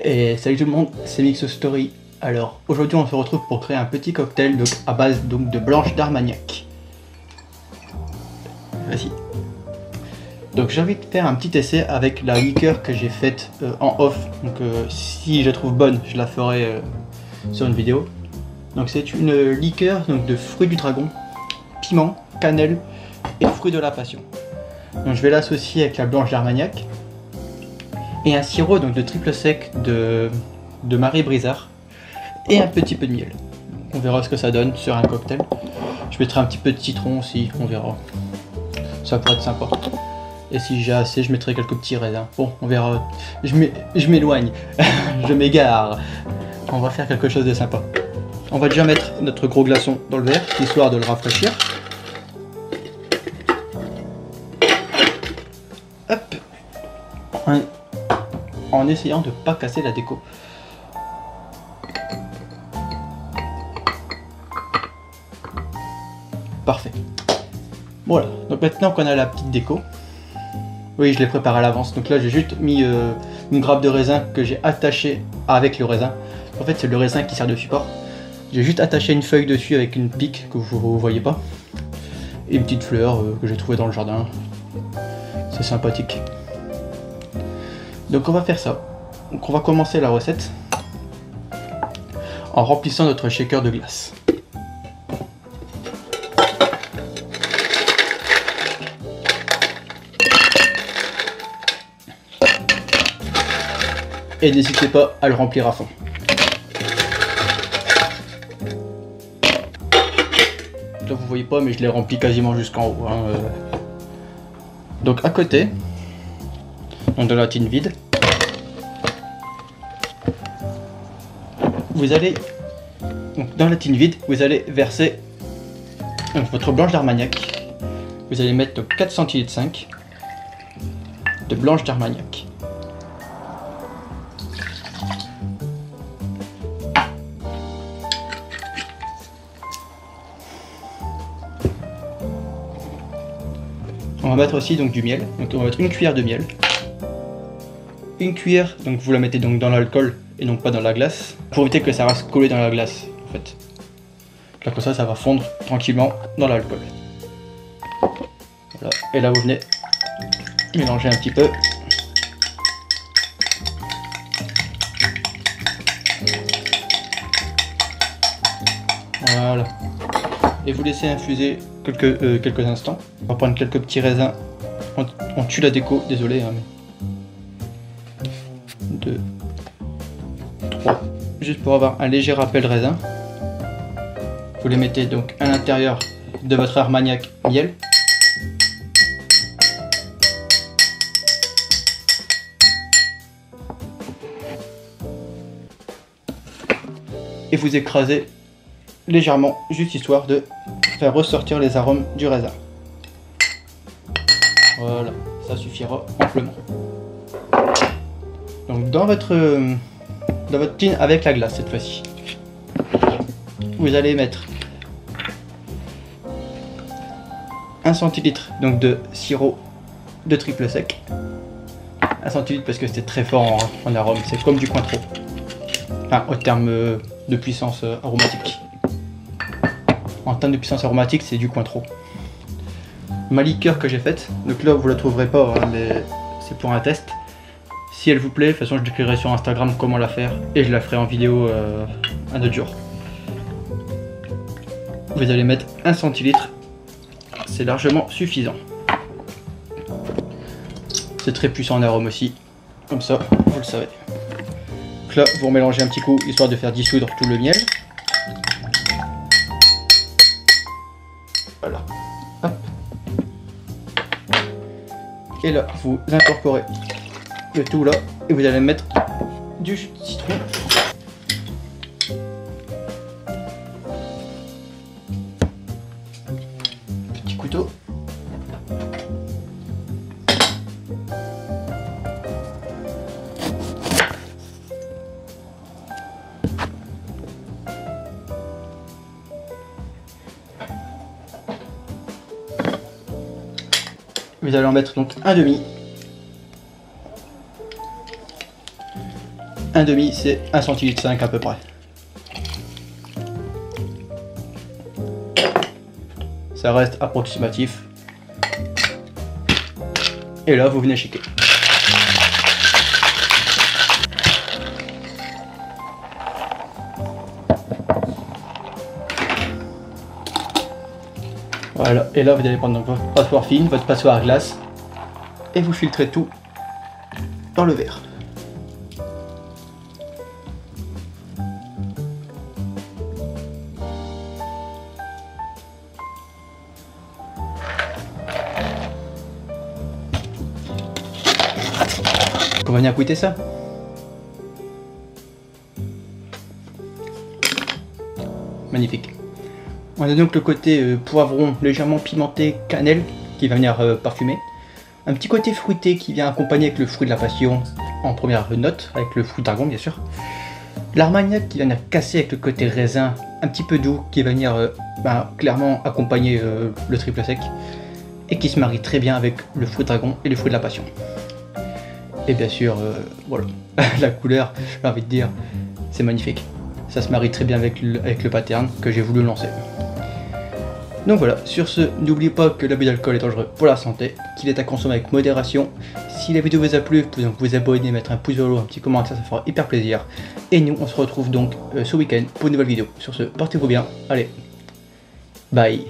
Et salut tout le monde, c'est Mix Story. Alors aujourd'hui on se retrouve pour créer un petit cocktail à base de blanche d'Armagnac. Vas-y. Donc j'ai envie de faire un petit essai avec la liqueur que j'ai faite en off. Donc si je la trouve bonne, je la ferai sur une vidéo. Donc c'est une liqueur de fruits du dragon, piment, cannelle et fruits de la passion. Donc je vais l'associer avec la blanche d'Armagnac et un sirop de triple sec de Marie Brizard et un petit peu de miel. On verra ce que ça donne sur un cocktail. Je mettrai un petit peu de citron aussi, on verra. Ça pourrait être sympa. Et si j'ai assez, je mettrai quelques petits raisins. Bon, on verra. Je m'éloigne, je m'égare. On va faire quelque chose de sympa. On va déjà mettre notre gros glaçon dans le verre, histoire de le rafraîchir. Hop. En essayant de ne pas casser la déco. Parfait. Voilà, donc maintenant qu'on a la petite déco, oui je l'ai préparé à l'avance, donc là j'ai juste mis une grappe de raisin que j'ai attachée avec le raisin. En fait c'est le raisin qui sert de support. J'ai juste attaché une feuille dessus avec une pique que vous voyez pas. Et une petite fleur que j'ai trouvée dans le jardin. C'est sympathique. Donc on va faire ça. Donc on va commencer la recette en remplissant notre shaker de glace. Et n'hésitez pas à le remplir à fond. Là vous voyez pas mais je l'ai rempli quasiment jusqu'en haut. Donc à côté, dans la tine vide, vous allez verser votre blanche d'Armagnac. Vous allez mettre 4 centilitres 5 de blanche d'Armagnac. On va mettre aussi du miel, donc on va mettre une cuillère de miel. Une cuillère, donc vous la mettez dans l'alcool et non pas dans la glace, pour éviter que ça reste collé dans la glace en fait. Là comme ça va fondre tranquillement dans l'alcool. Voilà. Et là vous venez mélanger un petit peu. Voilà. Et vous laissez infuser quelques instants. On va prendre quelques petits raisins. On tue la déco, désolé. Hein, mais... 2, 3. Juste pour avoir un léger rappel raisin. Vous les mettez donc à l'intérieur de votre Armagnac miel. Et vous écrasez légèrement, juste histoire de faire ressortir les arômes du raisin. Voilà, ça suffira amplement. Donc dans votre tine avec la glace cette fois-ci, vous allez mettre 1 centilitre de sirop de triple sec. 1 centilitre parce que c'était très fort en arôme, c'est comme du Cointreau. Enfin, au terme de puissance aromatique. En termes de puissance aromatique, c'est du Cointreau. Ma liqueur que j'ai faite, donc là vous la trouverez pas, hein, mais c'est pour un test. Si elle vous plaît, de toute façon je décrirai sur Instagram comment la faire et je la ferai en vidéo un autre jour. Vous allez mettre 1 centilitre, c'est largement suffisant. C'est très puissant en arôme aussi, comme ça vous le savez. Donc là vous mélangez un petit coup histoire de faire dissoudre tout le miel. Voilà. Hop. Et là, vous incorporez le tout là et vous allez mettre du jus de citron. Petit couteau. Vous allez en mettre donc un demi 1,5 c'est 1 centilitre 5 à peu près. Ça reste approximatif. Et là, vous venez shaker. Voilà, et là vous allez prendre donc votre passoire fine, votre passoire à glace, et vous filtrez tout dans le verre. On va venir goûter ça. Magnifique. On a donc le côté poivron légèrement pimenté, cannelle qui va venir parfumer. Un petit côté fruité qui vient accompagner avec le fruit de la passion en première note, avec le fruit dragon bien sûr. L'armagnac qui va venir casser avec le côté raisin un petit peu doux qui va venir clairement accompagner le triple sec. Et qui se marie très bien avec le fruit dragon et le fruit de la passion. Et bien sûr, voilà, la couleur, j'ai envie de dire, c'est magnifique. Ça se marie très bien avec le pattern que j'ai voulu lancer. Donc voilà, sur ce, n'oubliez pas que l'abus d'alcool est dangereux pour la santé, qu'il est à consommer avec modération. Si la vidéo vous a plu, vous pouvez donc vous abonner, mettre un pouce vers le haut, un petit commentaire, ça fera hyper plaisir. Et nous, on se retrouve donc ce week-end pour une nouvelle vidéo. Sur ce, portez-vous bien, allez, bye.